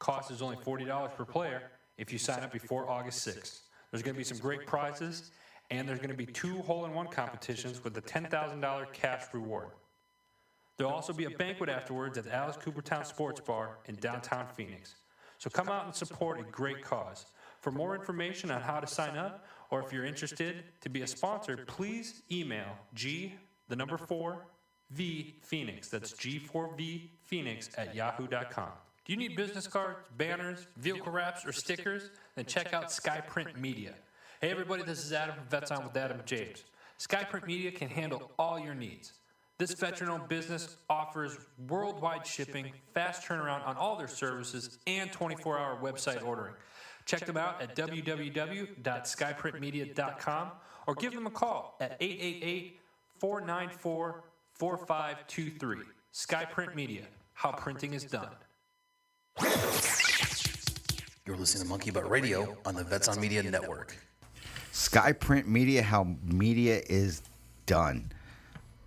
Cost is only $40 per player if you sign up before August 6th. There's going to be some great prizes, and there's going to be 2 hole-in-one competitions with a $10,000 cash reward. There'll also be a banquet afterwards at the Alice Coopertown Sports Bar in downtown Phoenix. So come out and support a great cause. For more information on how to sign up, or if you're interested to be a sponsor, please email G4V-Phoenix. That's G4V-Phoenix at yahoo.com. Do you need business cards, banners, vehicle wraps, or stickers? Then check out Skyprint Media. Hey everybody, this is Adam from Vets On with Adam and James. Skyprint Media can handle all your needs. This veteran-owned business offers worldwide shipping, fast turnaround on all their services, and 24-hour website ordering. Check them out at www.skyprintmedia.com or give them a call at 888-494-4523. Skyprint Media, how printing is done. You're listening to Monkey Butt Radio on the Vets on Media Network. Skyprint Media, how media is done.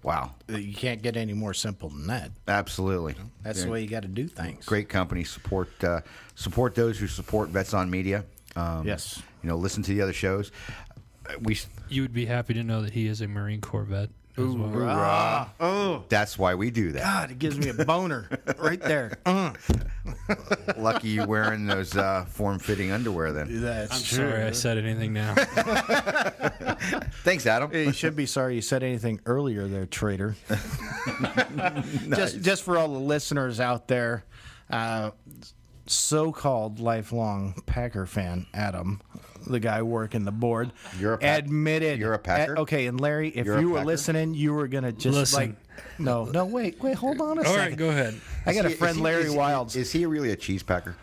Wow. You can't get any more simple than that. Absolutely. That's the way you got to do things. Great company. Support those who support Vets on Media. Yes. You know, listen to the other shows. You would be happy to know that he is a Marine Corps vet. Hoorah. Oh, That's why we do that. God, it gives me a boner right there. Lucky you wearing those form-fitting underwear then. That's I'm sorry I said anything now. Thanks, Adam. You should be sorry you said anything earlier there, traitor. Just for all the listeners out there, so-called lifelong Packer fan, Adam, the guy working the board, admitted. You're a Packer? Okay, and Larry, if You're a you were Packer? listening, you were going to just Listen. no, wait, hold on a All second. right, go ahead. I got a Is friend, he- Larry is he- Wilds. Is he really a cheese packer?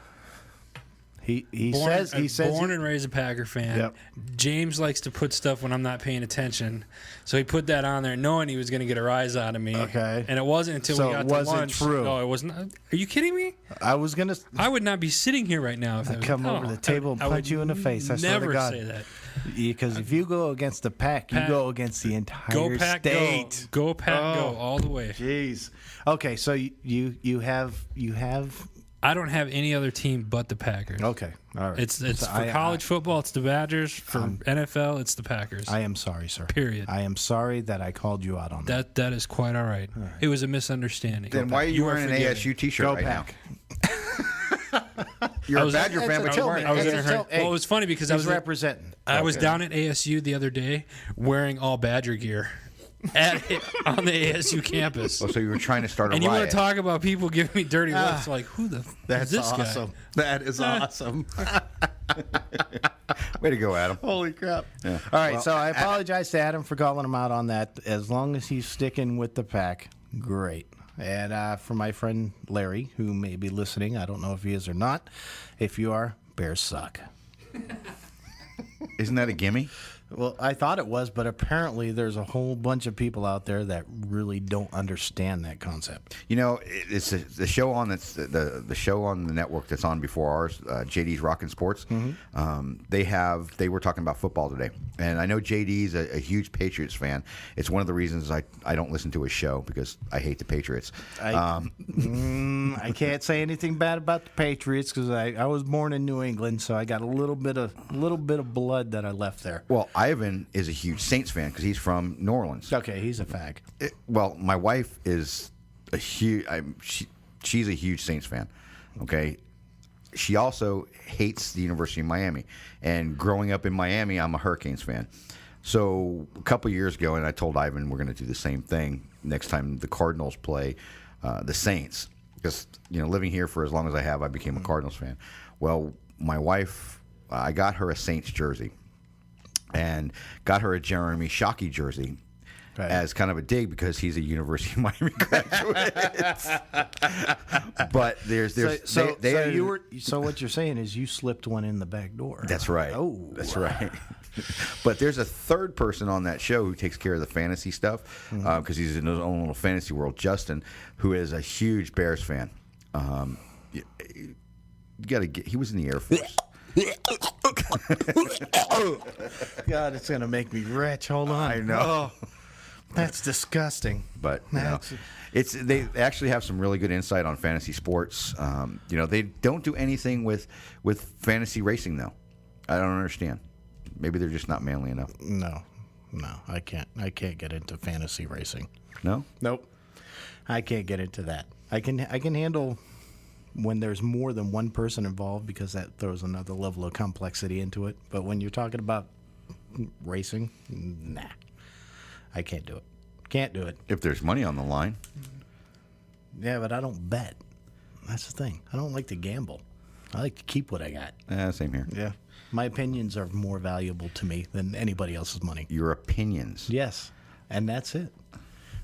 He says born and raised a Packer fan. Yep. James likes to put stuff when I'm not paying attention, so he put that on there, knowing he was going to get a rise out of me. Okay. And it wasn't until So we got it to wasn't lunch. true. No, it wasn't. Are you kidding me? I was going to I would not be sitting here right now if that was come no, over the table and I would punch you in the face. I swear to never God. say that. Because if you go against the Pack, you Pack. go against the entire Go Pack, state. go Pack, go Oh. all the way. Jeez. Okay, so you have I don't have any other team but the Packers. okay. All right. It's So for college football. It's the Badgers. For NFL, it's the Packers. I am sorry, sir. Period. I am sorry that I called you out on that. That is quite all right. It was a misunderstanding. Then why are you wearing an forgiven. ASU T-shirt Go right Pack. now? You're I a was- Badger fan, but That's you're a wearing. I was Hey, in a hey, hurry. hey, Well, it was funny because He's representing. I was down at ASU the other day wearing all Badger gear on the ASU campus. Oh, so you were trying to start a And you want riot. to talk about people giving me dirty looks? Like, who the That's is this awesome. guy? That is awesome. Way to go, Adam. Holy crap. Yeah. All right, Well, so I apologize to Adam for calling him out on that. As long as he's sticking with the Pack, great. And for my friend Larry, who may be listening, I don't know if he is or not. If you are, Bears suck. Isn't that a gimme? Well, I thought it was, but apparently there's a whole bunch of people out there that really don't understand that concept. You know, it's the show on the show on the network that's on before ours, JD's Rockin' Sports. They were talking about football today, and I know JD's a huge Patriots fan. It's one of the reasons I don't listen to his show because I hate the Patriots. I can't say anything bad about the Patriots because I was born in New England, so I got a little bit of blood that I left there. Well, Ivan is a huge Saints fan because he's from New Orleans. Okay, he's a fag. Well, my wife is a huge. She's a huge Saints fan. Okay, she also hates the University of Miami. And growing up in Miami, I'm a Hurricanes fan. So a couple years ago, and I told Ivan we're going to do the same thing next time the Cardinals play the Saints. Because living here for as long as I have, I became a Cardinals fan. Well, my wife, I got her a Saints jersey. And got her a Jeremy Shockey jersey as kind of a dig because he's a University of Miami graduate. But So what you're saying is you slipped one in the back door. That's right. Oh, that's right. But there's a third person on that show who takes care of the fantasy stuff because he's in his own little fantasy world. Justin, who is a huge Bears fan. You gotta get. He was in the Air Force. God, it's gonna make me rich. Hold on. I know. Oh, that's disgusting. But That's- they actually have some really good insight on fantasy sports. They don't do anything with fantasy racing though. I don't understand. Maybe they're just not manly enough. No, I can't get into fantasy racing. No. Nope, I can't get into that. I can handle when there's more than one person involved because that throws another level of complexity into it. But when you're talking about racing, nah, I can't do it. Can't do it. If there's money on the line. Yeah, but I don't bet. That's the thing. I don't like to gamble. I like to keep what I got. Same here. Yeah. My opinions are more valuable to me than anybody else's money. Your opinions. Yes. And that's it.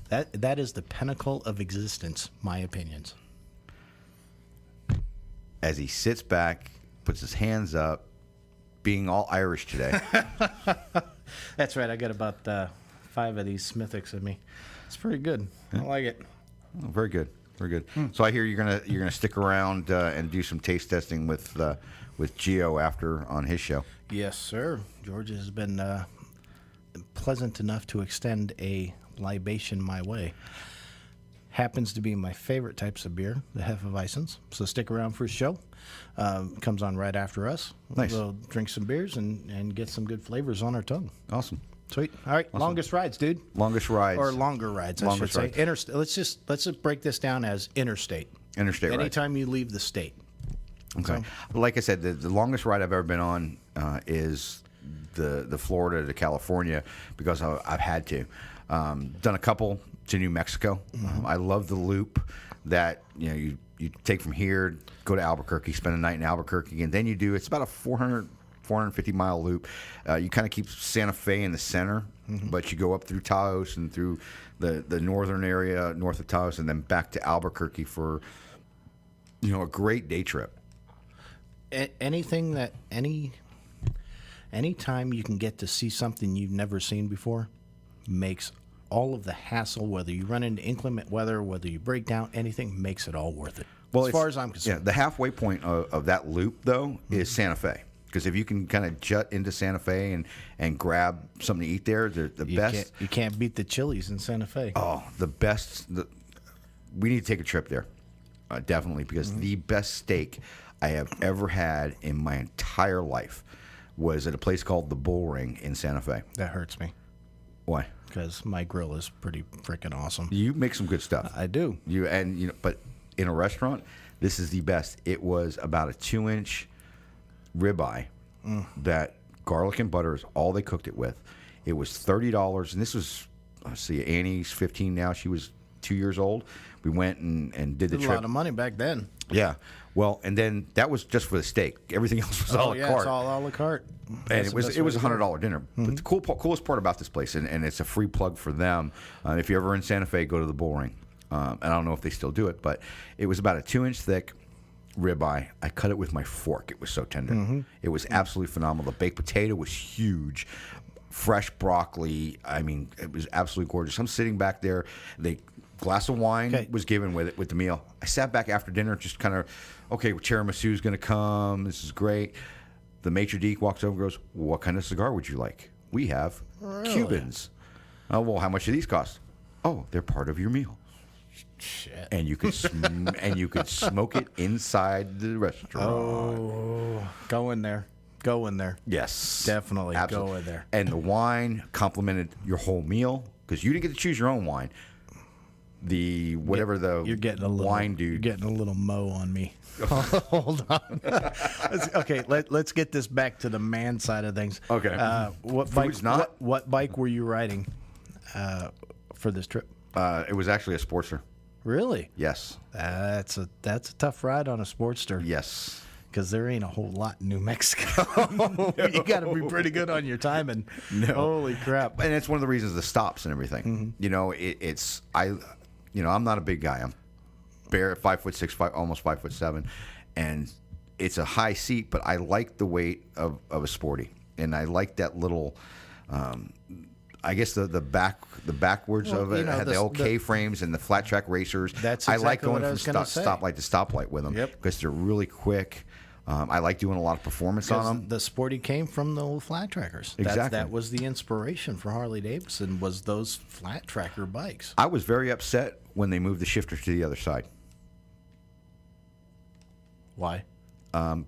That is the pinnacle of existence, my opinions. As he sits back, puts his hands up, being all Irish today. That's right. I got about 5 of these Smithics in me. It's pretty good. I like it. Oh, very good. Very good. So I hear you're gonna stick around and do some taste testing with Gio after on his show. Yes, sir. George has been pleasant enough to extend a libation my way. Happens to be my favorite types of beer, the Hefeweizens. So stick around for his show. Comes on right after us. Nice. We'll drink some beers and get some good flavors on our tongue. Awesome. Sweet. All right, longest rides, dude. Longest rides. Or longer rides, I Longest should say. rides. Interstate. Let's just break this down as interstate. Interstate rides. Anytime you leave the state. Okay. Like I said, the longest ride I've ever been on is the Florida to California because I've had to. Done a couple to New Mexico. I love the loop that you take from here, go to Albuquerque, spend a night in Albuquerque, and then you do. It's about a 450 mile loop. You kind of keep Santa Fe in the center, but you go up through Taos and through the northern area north of Taos, and then back to Albuquerque for a great day trip. Anytime you can get to see something you've never seen before makes all of the hassle, whether you run into inclement weather, whether you break down, anything makes it all worth it. Well, as far as I'm concerned. Yeah, the halfway point of that loop, though, is Santa Fe. Because if you can kind of jut into Santa Fe and grab something to eat there, the best. You can't beat the Chili's in Santa Fe. Oh, the best. We need to take a trip there, definitely, because the best steak I have ever had in my entire life was at a place called the Bull Ring in Santa Fe. That hurts me Why? because my grill is pretty freaking awesome. You make some good stuff. I do. But in a restaurant, this is the best. It was about a 2-inch ribeye that garlic and butter is all they cooked it with. It was $30, and this was, let's see, Annie's 15 now. She was 2 years old. We went and did the Did a trip. lot of money back then. Yeah. Well, and then that was just for the steak. Everything else was a la yeah, carte. it's all a la carte. And That's it the was best a way to do $100 dinner. But the coolest part about this place, and it's a free plug for them. If you're ever in Santa Fe, go to the Bull Ring. And I don't know if they still do it, but it was about a 2-inch thick ribeye. I cut it with my fork. It was so tender. It was absolutely phenomenal. The baked potato was huge. Fresh broccoli. I mean, it was absolutely gorgeous. I'm sitting back there. The glass of wine was given with it with the meal. I sat back after dinner, just kind of, okay, tiramisu's going to come. This is great. The maitre d' walks over and goes, "What kind of cigar would you like? We have Cubans." Oh, well, how much do these cost? Oh, they're part of your meal. Shit. And you could smoke it inside the restaurant. Oh, go in there. Go in there. Yes, Definitely absolutely. go in there. And the wine complemented your whole meal because you didn't get to choose your own wine. The whatever the You're getting a little wine dude. You're getting a little mo on me. Hold on. Let's get this back to the man side of things. Okay. What Food's bike? not? What bike were you riding for this trip? It was actually a Sportster. Really? Yes. That's a tough ride on a Sportster. Yes. Because there ain't a whole lot in New Mexico. You got to be pretty good on your timing. No. Holy crap! And it's one of the reasons the stops and everything. I'm not a big guy. I'm bare 5'6", almost 5'7", and it's a high seat. But I like the weight of a Sporty, and I like that little. I guess the backwards of it had the old K frames and the flat track racers. That's I like exactly going what I from was gonna say. stoplight to stoplight with them because they're really quick. I like doing a lot of performance on them. The Sporty came from the old flat trackers. Exactly. That was the inspiration for Harley-Davidson was those flat tracker bikes. I was very upset when they moved the shifter to the other side. Why?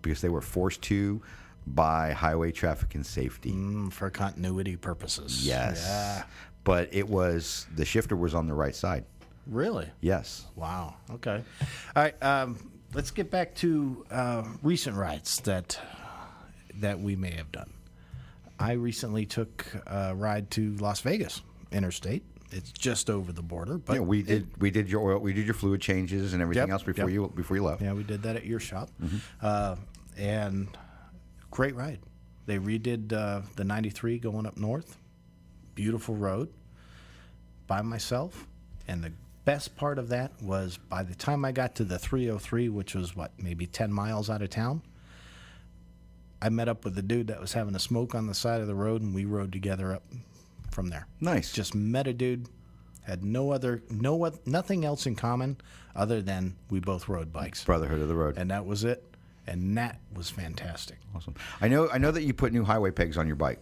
Because they were forced to by highway traffic and safety. For continuity purposes. Yes. Yeah. But the shifter was on the right side. Really? Yes. Wow. Okay. All right. Let's get back to recent rides that we may have done. I recently took a ride to Las Vegas interstate. It's just over the border, but Yeah, we did your fluid changes and everything else before you left. Yeah, we did that at your shop, and great ride. They redid the 93 going up north. Beautiful road. By myself, and the best part of that was by the time I got to the 303, which was maybe 10 miles out of town, I met up with the dude that was having a smoke on the side of the road, and we rode together up from there. Nice. Just met a dude, had nothing else in common other than we both rode bikes. Brotherhood of the road. And that was it. And that was fantastic. Awesome. I know that you put new highway pegs on your bike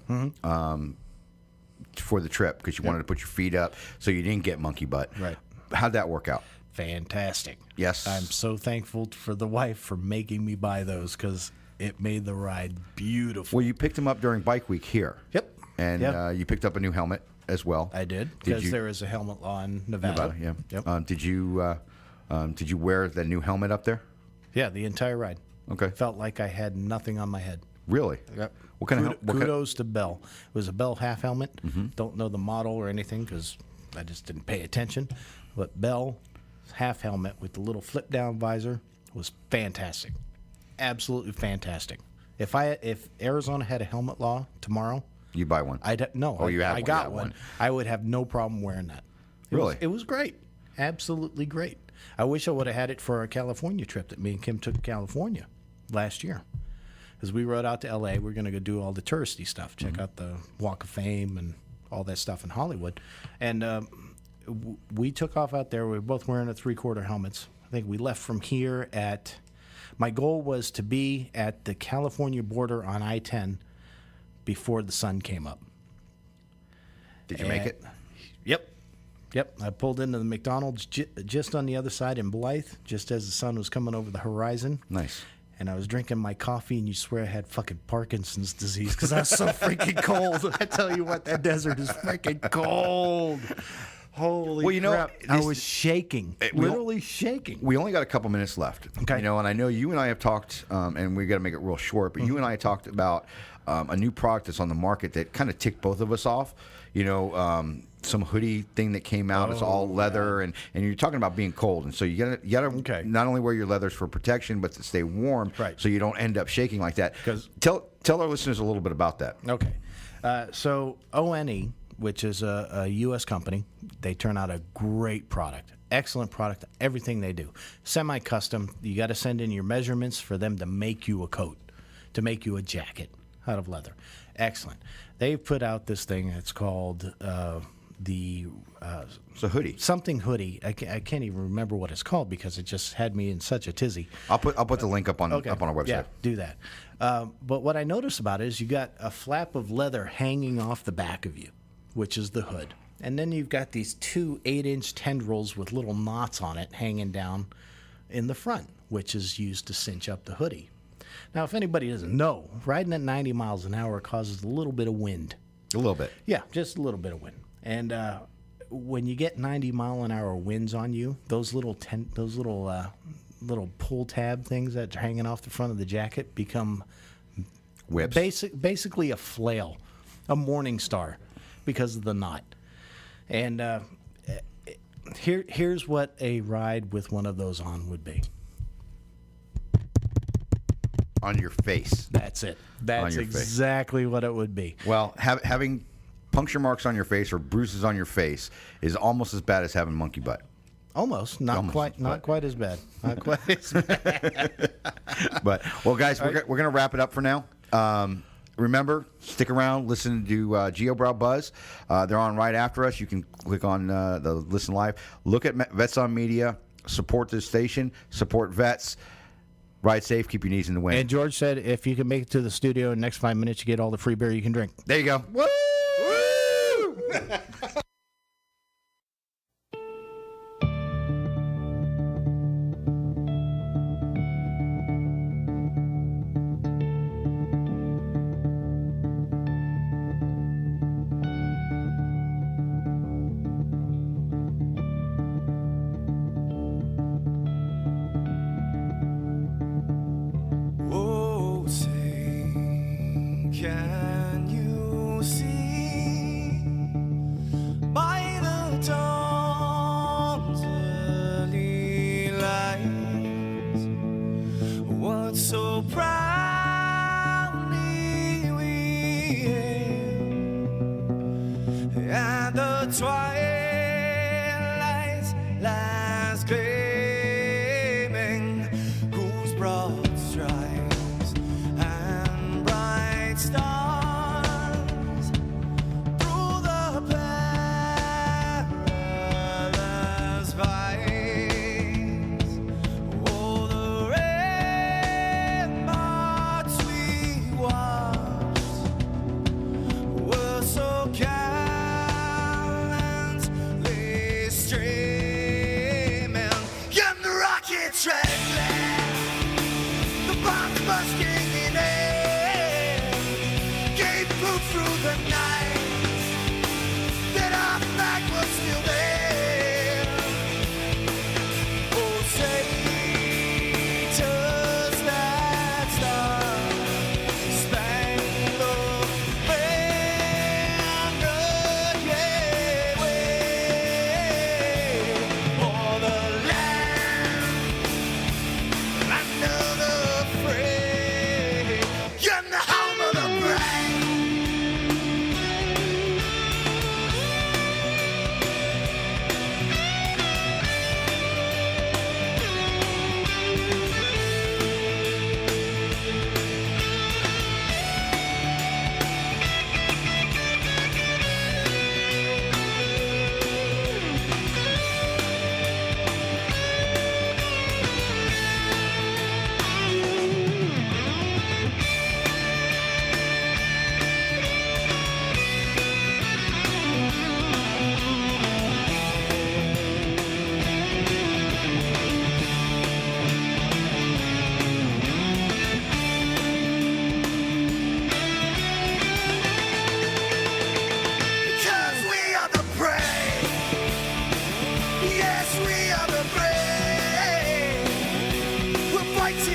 for the trip because you wanted to put your feet up so you didn't get monkey butt. Right. How'd that work out? Fantastic. Yes. I'm so thankful for the wife for making me buy those because it made the ride beautiful. Well, you picked them up during Bike Week here. Yep. and Yeah. you picked up a new helmet as well. I did, Did because you- there is a helmet law in Nevada. Yeah. Yep. Did you wear the new helmet up there? Yeah, the entire ride. Okay. Felt like I had nothing on my head. Really? Yep. What kind of Kudos to Bell. It was a Bell half helmet. Mm-hmm. Don't know the model or anything because I just didn't pay attention. But Bell half helmet with the little flip down visor was fantastic. Absolutely fantastic. If Arizona had a helmet law tomorrow, You buy one? I You got have one. I would have no problem wearing that. Really? It was great. Absolutely great. I wish I would have had it for our California trip that me and Kim took to California last year. As we rode out to L.A., we're going to go do all the touristy stuff, check out the Walk of Fame and all that stuff in Hollywood. And we took off out there. We were both wearing a 3/4 helmets. I think we left from here at, my goal was to be at the California border on I-10 before the sun came up. Did you make it? Yep. I pulled into the McDonald's just on the other side in Blythe, just as the sun was coming over the horizon. Nice. And I was drinking my coffee, and you swear I had fucking Parkinson's disease because I was so freaking cold. I tell you what, that desert is freaking cold. Holy Well, you know, crap. I this- was shaking, literally shaking. We only got a couple minutes left. Okay. You know, and I know you and I have talked, and we got to make it real short, but you and I talked about a new product that's on the market that kind of ticked both of us off. You know, some hoodie thing that came out. It's all leather, and you're talking about being cold, and so you gotta Okay. not only wear your leathers for protection, but to stay warm, Right. so you don't end up shaking like that. 'Cause- Tell our listeners a little bit about that. Okay. So ONE, which is a U.S. company, they turn out a great product. Excellent product, everything they do. Semi-custom, you got to send in your measurements for them to make you a coat, to make you a jacket out of leather. Excellent. They've put out this thing, it's called It's a hoodie. something hoodie. I can't even remember what it's called because it just had me in such a tizzy. I'll put the link up on our website. Yeah, do that. But what I noticed about it is you got a flap of leather hanging off the back of you, which is the hood. And then you've got these 2 8-inch tendrils with little knots on it hanging down in the front, which is used to cinch up the hoodie. Now, if anybody doesn't know, riding at 90 miles an hour causes a little bit of wind. A little bit. Yeah, just a little bit of wind. And when you get 90-mile-an-hour winds on you, those little pull tab things that are hanging off the front of the jacket become Whips. basically a flail, a morning star, because of the knot. And here's what a ride with one of those on would be. On your face. That's it. That's your face. exactly what it would be. Well, having puncture marks on your face or bruises on your face is almost as bad as having monkey butt. Almost, not quite as bad. Not quite as bad. But well, guys, we're gonna wrap it up for now. Remember, stick around, listen to GeoBrow Buzz. They're on right after us. You can click on the listen live. Look at Vets on Media. Support this station. Support vets. Ride safe. Keep your knees in the wind. And George said if you can make it to the studio in the next 5 minutes, you get all the free beer you can drink. There you go. Woo! Oh, say, can you see by the dawn's early light what so proudly we hailed at the twilight's last gleaming, whose broad stripes and bright stars through the perilous fights, oh, the rainbow we are the brave. We'll fight to